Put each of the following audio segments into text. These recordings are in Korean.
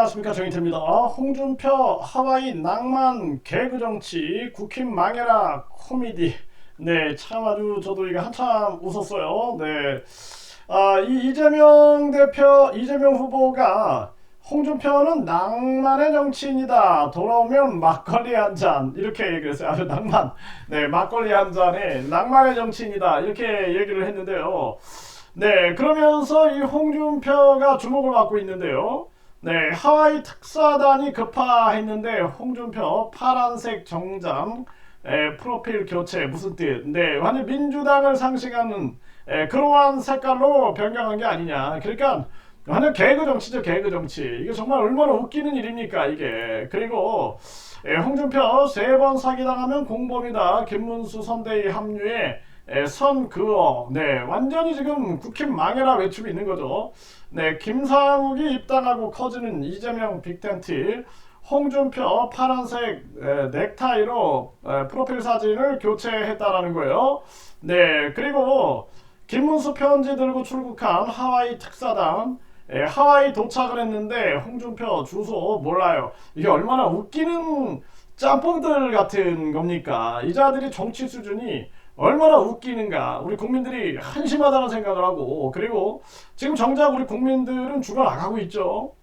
안녕하십니까, 정인태입니다. 홍준표 하와이 낭만 개그 정치 국힘 망해라 코미디. 네, 참 아주 저도 이게 한참 웃었어요. 네, 이 이재명 대표, 이재명 후보가 홍준표는 낭만의 정치인이다. 돌아오면 막걸리 한 잔. 이렇게 얘기를 했어요. 아주 낭만. 네, 막걸리 한 잔에 낭만의 정치인이다. 이렇게 얘기를 했는데요. 네, 그러면서 이 홍준표가 주목을 받고 있는데요. 네, 하와이 특사단이 급파했는데 홍준표 파란색 정장 프로필 교체 무슨 뜻? 네, 완전 민주당을 상징하는 그러한 색깔로 변경한 게 아니냐. 그러니까 완전 개그 정치죠, 개그 정치. 이게 정말 얼마나 웃기는 일입니까, 이게. 그리고 홍준표 세 번 사기당하면 공범이다. 김문수 선대위 합류에 선그어. 네, 완전히 지금 국힘 망해라 외침이 있는 거죠. 네, 김상욱이 입당하고 커지는 이재명 빅텐트, 홍준표 파란색 넥타이로 프로필 사진을 교체했다라는 거예요. 네, 그리고 김문수 편지 들고 출국한 하와이 특사단, 하와이 도착을 했는데 홍준표 주소 몰라요. 이게 얼마나 웃기는 짬뽕들 같은 겁니까? 이 자들이 정치 수준이 얼마나 웃기는가. 우리 국민들이 한심하다는 생각을 하고, 그리고 지금 정작 우리 국민들은 죽어나가고 있죠.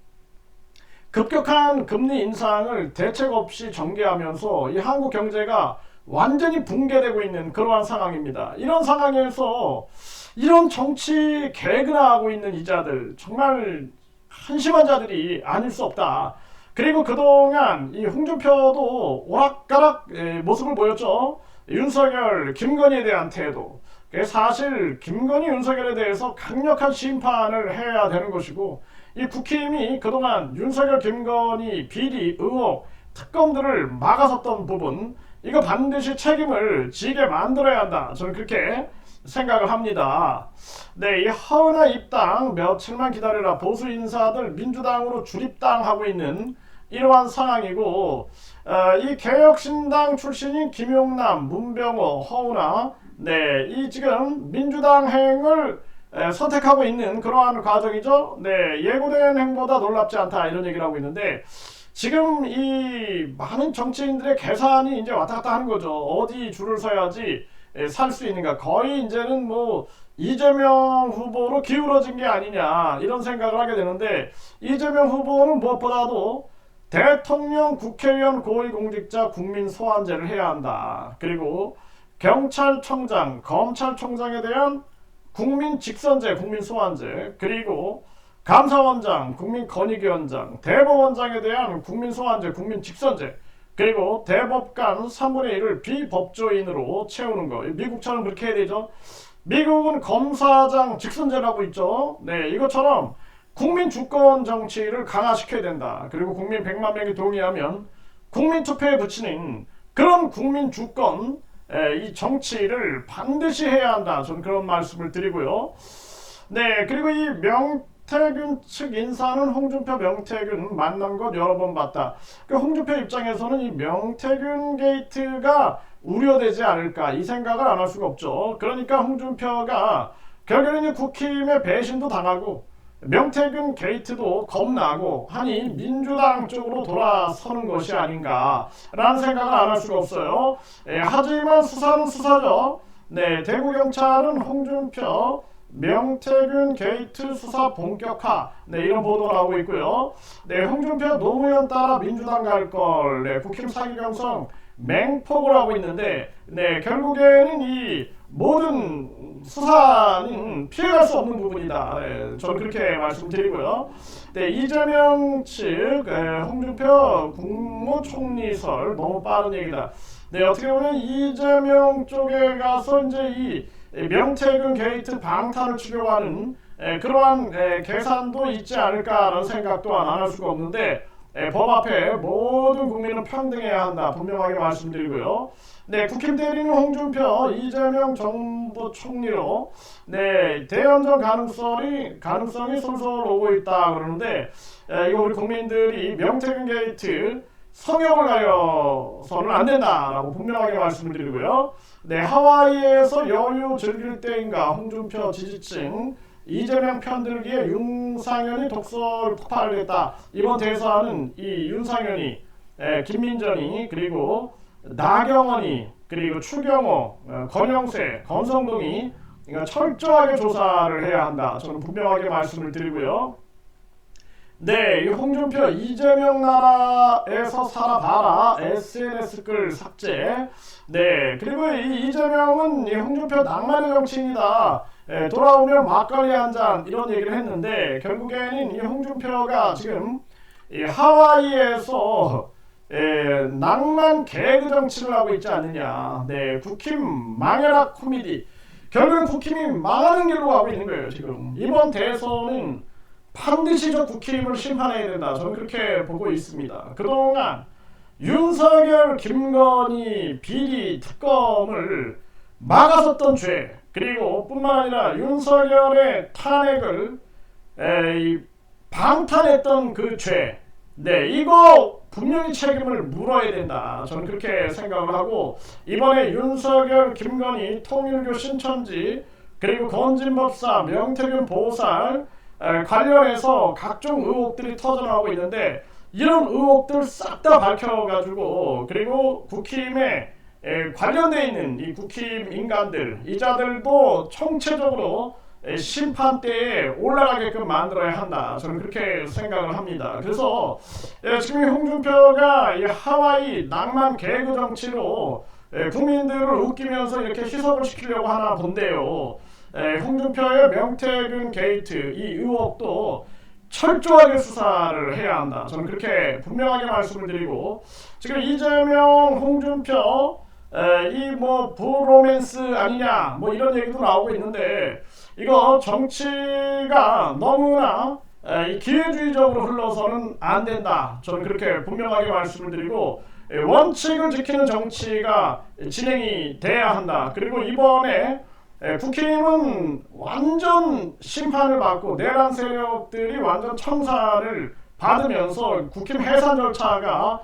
급격한 금리 인상을 대책 없이 전개하면서 이 한국 경제가 완전히 붕괴되고 있는 그러한 상황입니다. 이런 상황에서 이런 정치 개그나 하고 있는 이자들, 정말 한심한 자들이 아닐 수 없다. 그리고 그동안 이 홍준표도 오락가락 모습을 보였죠. 윤석열, 김건희에 대한 태도. 사실 김건희, 윤석열에 대해서 강력한 심판을 해야 되는 것이고, 이 국힘이 그동안 윤석열, 김건희 비리, 의혹, 특검들을 막아섰던 부분, 이거 반드시 책임을 지게 만들어야 한다. 저는 그렇게 생각을 합니다. 네, 이 하은아 입당 며칠만 기다려라. 보수 인사들 민주당으로 출입당하고 있는 이러한 상황이고, 이 개혁신당 출신인 김용남, 문병호, 허은아, 네, 이 지금 민주당 행을 선택하고 있는 그러한 과정이죠. 네, 예고된 행보다 놀랍지 않다 이런 얘기를 하고 있는데, 지금 이 많은 정치인들의 계산이 이제 왔다 갔다 하는 거죠. 어디 줄을 서야지 살 수 있는가. 거의 이제는 뭐 이재명 후보로 기울어진 게 아니냐 이런 생각을 하게 되는데, 이재명 후보는 무엇보다도 대통령, 국회의원, 고위공직자 국민 소환제를 해야 한다. 그리고 경찰청장, 검찰총장에 대한 국민 직선제, 국민 소환제, 그리고 감사원장, 국민권익위원장, 대법원장에 대한 국민 소환제, 국민 직선제, 그리고 대법관 3분의 1을 비법조인으로 채우는 거. 미국처럼 그렇게 해야 되죠. 미국은 검사장 직선제라고 있죠. 네, 이것처럼 국민 주권 정치를 강화시켜야 된다. 그리고 국민 100만 명이 동의하면 국민 투표에 붙이는 그런 국민 주권, 이 정치를 반드시 해야 한다. 저는 그런 말씀을 드리고요. 네, 그리고 이 명태균 측 인사는 홍준표, 명태균 만난 것 여러 번 봤다. 그 홍준표 입장에서는 이 명태균 게이트가 우려되지 않을까 이 생각을 안 할 수가 없죠. 그러니까 홍준표가 결국에는 국힘의 배신도 당하고 명태균 게이트도 겁나고 하니 민주당 쪽으로 돌아서는 것이 아닌가라는 생각을 안 할 수가 없어요. 하지만 수사는 수사죠. 네, 대구경찰은 홍준표, 명태균 게이트 수사 본격화, 네, 이런 보도가 나오고 있고요. 네, 홍준표 노무현 따라 민주당 갈걸, 네, 국힘 사기 경성 맹폭을 하고 있는데, 네, 결국에는 이 모든 수사는 피해갈 수 없는 부분이다. 네, 저는 그렇게 말씀드리고요. 네, 이재명 측 홍준표 국무총리설 너무 빠른 얘기다. 네, 어떻게 보면 이재명 쪽에 가서 이제 이 명태균 게이트 방탄을 치려고 하는 그러한 계산도 있지 않을까라는 생각 또한 안 할 수가 없는데, 법 앞에 모든 국민은 평등해야 한다. 분명하게 말씀드리고요. 네, 국힘 대리는 홍준표, 이재명 정부 총리로 네, 대연정 가능성이 솔솔 오고 있다 그러는데, 이거 우리 국민들이 명태균 게이트 성역을 가려서는 안 된다라고 분명하게 말씀을 드리고요. 네, 하와이에서 여유 즐길 때인가 홍준표 지지층 이재명 편들기에 윤상현이 독설 폭발을 했다. 이번 대선은 이 윤상현이, 김민전이, 그리고 나경원이, 그리고 추경호, 권영세, 권성동이 철저하게 조사를 해야 한다. 저는 분명하게 말씀을 드리고요. 네, 이 홍준표 이재명 나라에서 살아봐라 SNS 글 삭제. 네, 그리고 이 이재명은 이 홍준표 낭만의 정치인이다. 돌아오면 막걸리 한 잔 이런 얘기를 했는데 결국에는 이 홍준표가 지금 이 하와이에서 낭만 개그 정치를 하고 있지 않느냐. 네, 국힘 망해라 코미디. 결국은 국힘이 망하는 길로 가고 있는 거예요. 지금 이번 대선은 반드시 저 국힘을 심판해야 된다. 저는 그렇게 보고 있습니다. 그동안 윤석열, 김건희 비리 특검을 막아섰던 죄, 그리고 뿐만 아니라 윤석열의 탄핵을 방탄했던 그 죄, 네, 이거 분명히 책임을 물어야 된다. 저는 그렇게 생각을 하고, 이번에 윤석열, 김건희, 통일교 신천지, 그리고 건진법사, 명태균 보살 관련해서 각종 의혹들이 터져나오고 있는데, 이런 의혹들 싹 다 밝혀가지고, 그리고 국힘에 관련되어 있는 이 국힘 인간들, 이자들도 총체적으로 심판대에 올라가게끔 만들어야 한다. 저는 그렇게 생각을 합니다. 그래서 지금 홍준표가 이 하와이 낭만 개그 정치로 국민들을 웃기면서 이렇게 희석을 시키려고 하나 본데요. 홍준표의 명태균 게이트 이 의혹도 철저하게 수사를 해야 한다. 저는 그렇게 분명하게 말씀을 드리고, 지금 이재명, 홍준표 이 뭐 브로맨스 아니냐 뭐 이런 얘기도 나오고 있는데, 이거 정치가 너무나 기회주의적으로 흘러서는 안 된다. 저는 그렇게 분명하게 말씀을 드리고, 원칙을 지키는 정치가 진행이 돼야 한다. 그리고 이번에 국힘은 완전 심판을 받고 내란 세력들이 완전 청산을 받으면서 국힘 해산 절차가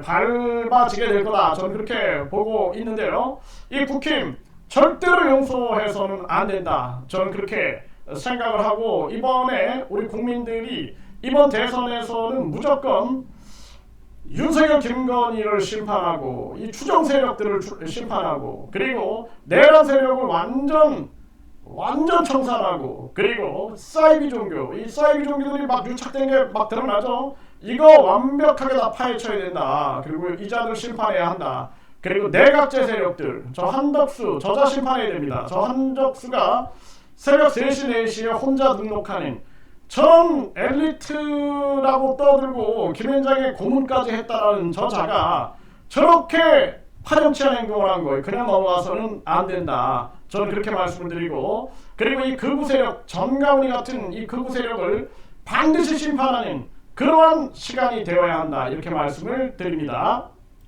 밟아지게 될 거다. 저는 그렇게 보고 있는데요. 이 국힘 절대로 용서해서는 안 된다. 저는 그렇게 생각을 하고, 이번에 우리 국민들이 이번 대선에서는 무조건 윤석열, 김건희를 심판하고 이 추정 세력들을 심판하고, 그리고 내란 세력을 완전 청산하고, 그리고 사이비 종교, 이 사이비 종교들이 막 유착된 게 막 드러나죠. 이거 완벽하게 다 파헤쳐야 된다. 그리고 이자들 심판해야 한다. 그리고 내각제 세력들, 저 한덕수 저자 심판해야 됩니다. 저 한덕수가 새벽 3시 4시에 혼자 등록하는 전 엘리트라고 떠들고 김현장의 고문까지 했다라는 저자가 저렇게 파렴치한 행동을 한 거예요. 그냥 넘어가서는 안 된다. 저는 그렇게 말씀을 드리고, 그리고 이 극우 세력, 전가훈이 같은 이 극우 세력을 반드시 심판하는 그러한 시간이 되어야 한다. 이렇게 말씀을 드립니다.